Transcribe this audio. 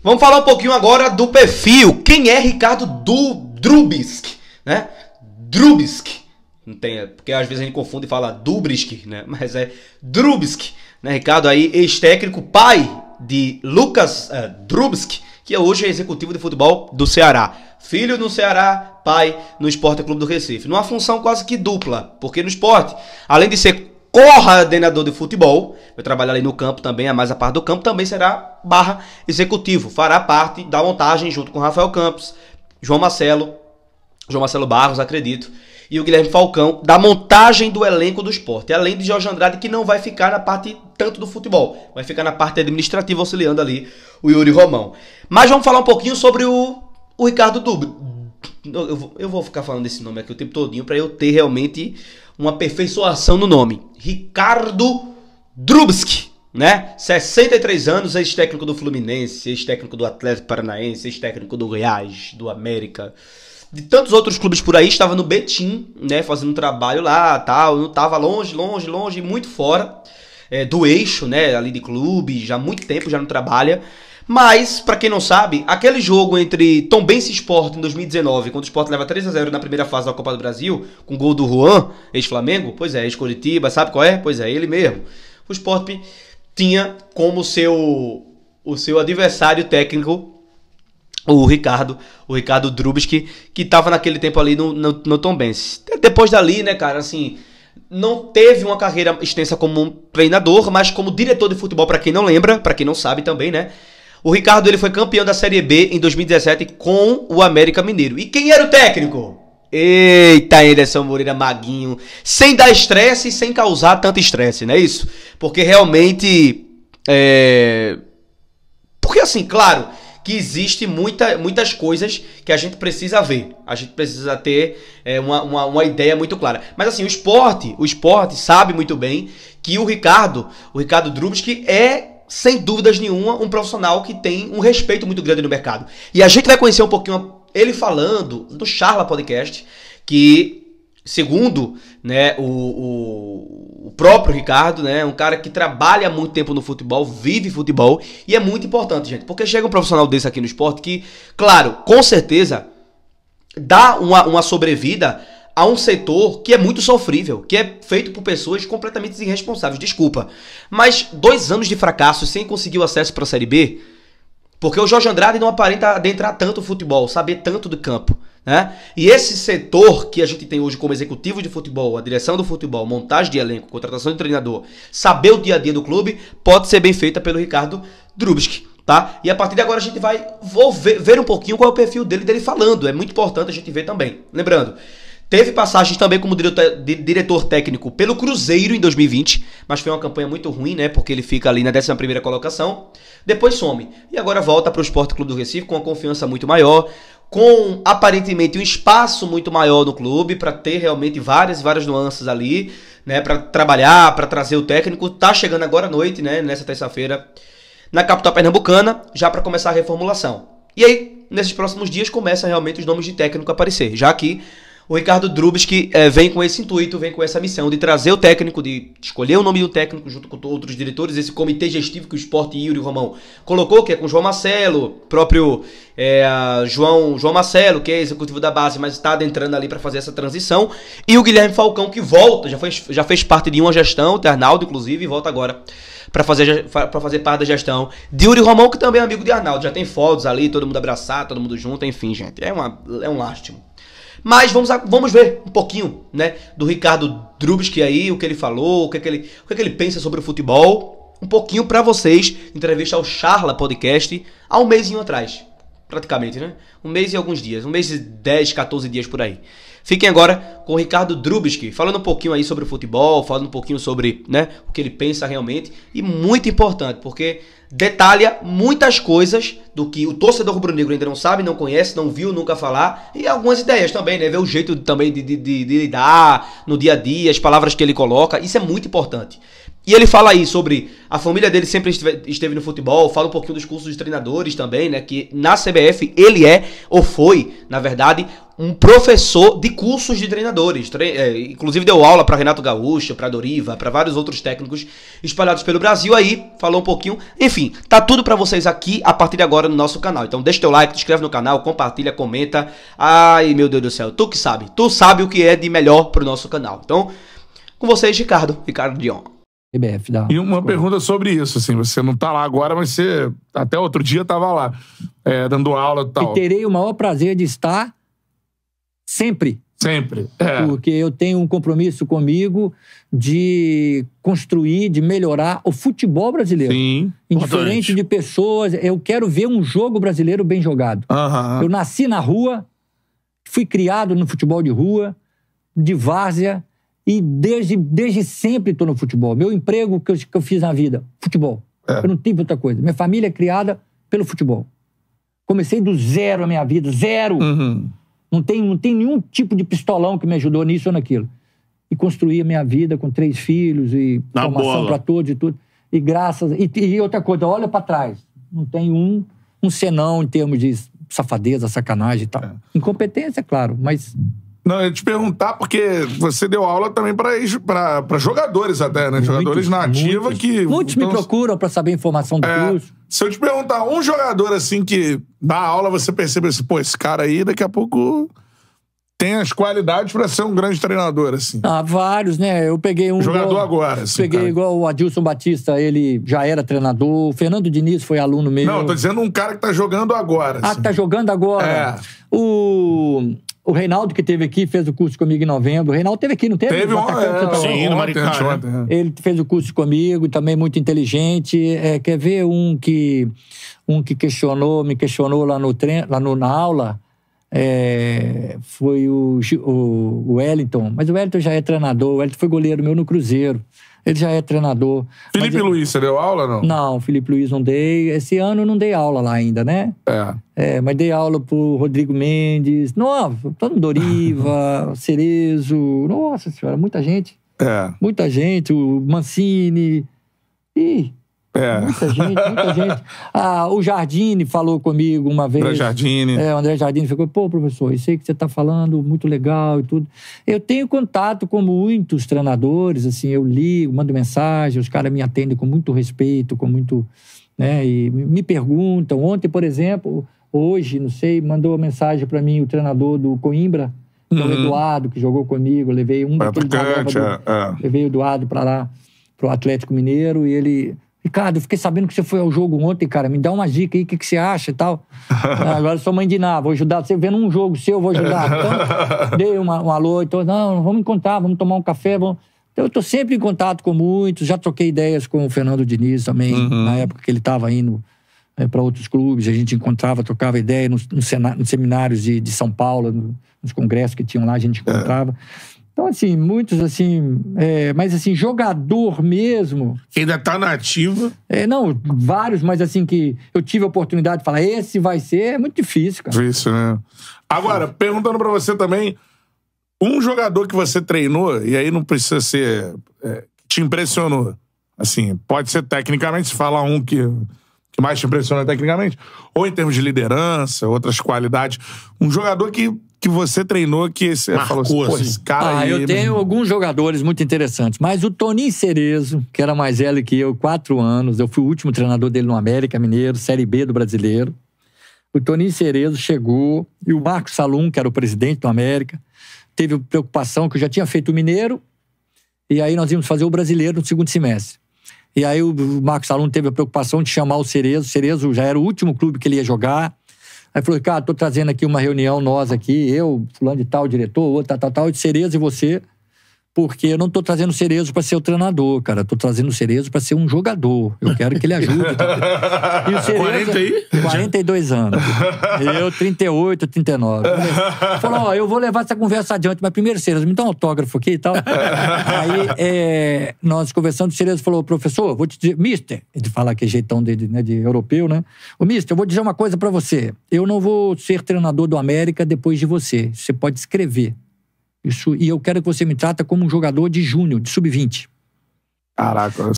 Vamos falar um pouquinho agora do perfil. Quem é Ricardo Drubsky, né? Drubsky. Não tem, porque às vezes a gente confunde e fala Dubriski, né? Mas é Drubsky, né? Ricardo aí, ex-técnico, pai de Lucas Drubsky, que hoje é executivo de futebol do Ceará. Filho no Ceará, pai no Sport Clube do Recife. Numa função quase que dupla, porque no esporte, além de ser coordenador de futebol, vai trabalhar ali no campo também, a mais a parte do campo, também será /executivo. Fará parte da montagem junto com Rafael Campos, João Marcelo Barros, acredito, e o Guilherme Falcão, da montagem do elenco do esporte. Além de Jorge Andrade, que não vai ficar na parte tanto do futebol, vai ficar na parte administrativa, auxiliando ali o Yuri Romão. Mas vamos falar um pouquinho sobre o Ricardo Drubsky. Eu vou ficar falando desse nome aqui o tempo todinho para eu ter realmente uma aperfeiçoação no nome. Ricardo Drubsky, né? 63 anos, ex-técnico do Fluminense, ex-técnico do Atlético Paranaense, ex-técnico do Goiás, do América, de tantos outros clubes por aí. Estava no Betim, né? Fazendo um trabalho lá, tal. Não estava longe, muito fora do eixo, né? Ali de clube, já há muito tempo já não trabalha. Mas, pra quem não sabe, aquele jogo entre Tombense e Sport em 2019, quando o Sport leva 3-0 na primeira fase da Copa do Brasil, com gol do Juan, ex-Flamengo, pois é, ex-Coritiba, sabe qual é? Pois é, ele mesmo. O Sport tinha como o seu adversário técnico o Ricardo Drubsky, que tava naquele tempo ali no Tombense. Depois dali, né, cara, assim, não teve uma carreira extensa como um treinador, mas como diretor de futebol, pra quem não lembra, pra quem não sabe também, né? O Ricardo, ele foi campeão da Série B em 2017 com o América Mineiro. E quem era o técnico? Eita, Anderson Moreira Maguinho. Sem dar estresse e sem causar tanto estresse, não é isso? Porque realmente... Porque assim, claro, que existe muitas coisas que a gente precisa ver. A gente precisa ter uma ideia muito clara. Mas assim, o esporte sabe muito bem que o Ricardo Drubsky é, sem dúvidas nenhuma, um profissional que tem um respeito muito grande no mercado. E a gente vai conhecer um pouquinho ele falando no Charla Podcast, que, segundo, né, o próprio Ricardo, né, um cara que trabalha há muito tempo no futebol, vive futebol, e é muito importante, gente, porque chega um profissional desse aqui no esporte que, claro, com certeza, dá uma sobrevida a um setor que é muito sofrível, que é feito por pessoas completamente irresponsáveis, desculpa. Mas 2 anos de fracasso sem conseguir o acesso para a Série B, porque o Jorge Andrade não aparenta adentrar tanto o futebol, saber tanto do campo, né? E esse setor que a gente tem hoje como executivo de futebol, a direção do futebol, montagem de elenco, contratação de treinador, saber o dia a dia do clube, pode ser bem feita pelo Ricardo Drubsky, tá? E a partir de agora a gente vai ver um pouquinho qual é o perfil dele falando. É muito importante a gente ver também. Lembrando, teve passagens também como diretor técnico pelo Cruzeiro em 2020, mas foi uma campanha muito ruim, né? Porque ele fica ali na 11ª colocação, depois some. E agora volta para o Sport Clube do Recife com uma confiança muito maior, com aparentemente um espaço muito maior no clube para ter realmente várias nuances ali, né? Para trabalhar, para trazer o técnico. Tá chegando agora à noite, né? Nessa terça-feira, na capital pernambucana, já para começar a reformulação. E aí, nesses próximos dias, começam realmente os nomes de técnico a aparecer, já que o Ricardo Drubsky vem com esse intuito, vem com essa missão de trazer o técnico, de escolher o nome do técnico junto com outros diretores, esse comitê gestivo que o Sport e Yuri Romão colocou, que é com o João Marcelo, próprio João Marcelo, que é executivo da base, mas está adentrando ali para fazer essa transição, e o Guilherme Falcão, que volta, já fez parte de uma gestão, de Arnaldo inclusive, e volta agora para fazer parte da gestão de Yuri Romão, que também é amigo de Arnaldo, já tem fotos ali, todo mundo abraçado, todo mundo junto, enfim, gente, é um lastimo. Mas vamos ver um pouquinho, né, do Ricardo Drubsky aí, o que ele falou, o que ele pensa sobre o futebol. Um pouquinho pra vocês, entrevista ao Charla Podcast há um mêsinho atrás, praticamente, né? 1 mês e alguns dias, 1 mês e 10, 14 dias por aí. Fiquem agora com o Ricardo Drubsky, falando um pouquinho aí sobre o futebol, falando um pouquinho sobre, né, o que ele pensa realmente. E muito importante, porque detalha muitas coisas do que o torcedor rubro-negro ainda não sabe, não conhece, não viu, nunca falar. E algumas ideias também, né? Ver o jeito também de lidar no dia a dia, as palavras que ele coloca. Isso é muito importante. E ele fala aí sobre a família dele sempre esteve no futebol, fala um pouquinho dos cursos de treinadores também, né? Que na CBF ele ou foi, na verdade, um professor de cursos de treinadores. Inclusive deu aula para Renato Gaúcho, para Doriva, para vários outros técnicos espalhados pelo Brasil. Aí falou um pouquinho. Enfim, tá tudo para vocês aqui a partir de agora no nosso canal. Então deixa teu like, te inscreve no canal, compartilha, comenta. Ai, meu Deus do céu, tu que sabe. Tu sabe o que é de melhor pro nosso canal. Então, com vocês, Ricardo Dion. E uma pergunta sobre isso, assim, você não tá lá agora, mas você até outro dia tava lá, dando aula e tal. E terei o maior prazer de estar sempre. Sempre. Porque eu tenho um compromisso comigo de construir, de melhorar o futebol brasileiro. Sim. Indiferente de pessoas, eu quero ver um jogo brasileiro bem jogado. Eu nasci na rua, fui criado no futebol de rua, de várzea, e desde sempre estou no futebol. Meu emprego que eu fiz na vida, futebol. Eu não tive outra coisa. Minha família é criada pelo futebol. Comecei do zero a minha vida, zero. Não tem nenhum tipo de pistolão que me ajudou nisso ou naquilo. E construí a minha vida com 3 filhos e formação para todos e tudo. E graças... E outra coisa, olha para trás. Não tem um senão em termos de safadeza, sacanagem e tal. Incompetência, claro, mas... Não, eu ia te perguntar, porque você deu aula também para jogadores até, né? Jogadores na ativa que... Muitos me procuram para saber a informação do curso. Se eu te perguntar, um jogador assim que na aula você percebe assim, pô, esse cara aí daqui a pouco tem as qualidades para ser um grande treinador, assim. Vários, né? Eu peguei um... Jogador agora, assim, peguei cara. Igual o Adilson Batista, ele já era treinador. O Fernando Diniz foi aluno meu. Não, eu tô dizendo um cara que tá jogando agora. Assim. Que tá jogando agora. O Reinaldo, que esteve aqui, fez o curso comigo em novembro. O Reinaldo esteve aqui, não teve? Teve sim, no Maricá. Ele fez o curso comigo, também muito inteligente. Quer ver um que me questionou lá na aula? Foi o Wellington. Mas o Wellington já é treinador. O Wellington foi goleiro meu no Cruzeiro. Ele já é treinador. Felipe Luiz, você deu aula, não? Não, Felipe Luiz não dei. Esse ano eu não dei aula lá ainda, né? Mas dei aula pro Rodrigo Mendes. Nossa, todo Doriva, Cerezo. Nossa senhora, muita gente. Muita gente. O Mancini. Muita gente. O Jardine falou comigo uma vez. André Jardine. O André Jardine falou, pô, professor, eu sei que você tá falando muito legal e tudo. Eu tenho contato com muitos treinadores, assim, eu ligo, mando mensagem, os caras me atendem com muito respeito, com muito... né, e me perguntam. Ontem, por exemplo, hoje, não sei, mandou uma mensagem para mim o treinador do Coimbra, que é o Eduardo, que jogou comigo. Eu levei levei o Eduardo para lá, pro Atlético Mineiro, e ele... Ricardo, eu fiquei sabendo que você foi ao jogo ontem, cara. Me dá uma dica aí, o que você acha e tal. Agora eu sou mãe de Ná, vou ajudar. Você vendo um jogo seu, eu vou ajudar. Então, dei um alô. Então, não, vamos encontrar, vamos tomar um café. Então, eu tô sempre em contato com muitos. Já troquei ideias com o Fernando Diniz também, na época que ele estava indo para outros clubes. A gente encontrava, trocava ideia nos seminários de São Paulo, nos congressos que tinham lá, a gente encontrava. Então, assim, muitos, assim... mas, assim, jogador mesmo... Ainda tá na ativa? Não, vários, mas, assim, que eu tive a oportunidade de falar, esse vai ser, é muito difícil, cara. Difícil, né? Agora, perguntando pra você também, um jogador que você treinou, e aí não precisa ser... te impressionou, assim, pode ser tecnicamente, se falar um que mais te impressiona tecnicamente, ou em termos de liderança, outras qualidades, um jogador que você treinou que você falou assim, pô, esse cara aí... Eu tenho alguns jogadores muito interessantes, mas o Toninho Cerezo, que era mais velho que eu, 4 anos, eu fui o último treinador dele no América Mineiro, Série B do Brasileiro. O Toninho Cerezo chegou, e o Marcos Salum, que era o presidente do América, teve preocupação que eu já tinha feito o Mineiro, e aí nós íamos fazer o Brasileiro no segundo semestre. E aí o Marcos Salum teve a preocupação de chamar o Cerezo. O Cerezo já era o último clube que ele ia jogar. Aí falou, cara, tô trazendo aqui uma reunião, nós aqui, eu, fulano de tal, diretor, outro, tal, de Cerezo e você, porque eu não tô trazendo o Cerezo pra ser o treinador, cara. Eu tô trazendo o Cerezo pra ser um jogador. Eu quero que ele ajude. E o Cerezo, 40 aí? 42 anos. Eu, 38, 39. Falou, eu vou levar essa conversa adiante, mas primeiro, Cerezo, me dá um autógrafo aqui e tal. Aí, nós conversando, o Cerezo falou, professor, vou te dizer, mister, ele fala que é jeitão dele, né, de europeu, né? Ô, mister, eu vou dizer uma coisa pra você. Eu não vou ser treinador do América depois de você. Você pode escrever. E eu quero que você me trata como um jogador de júnior, de sub-20. Caraca,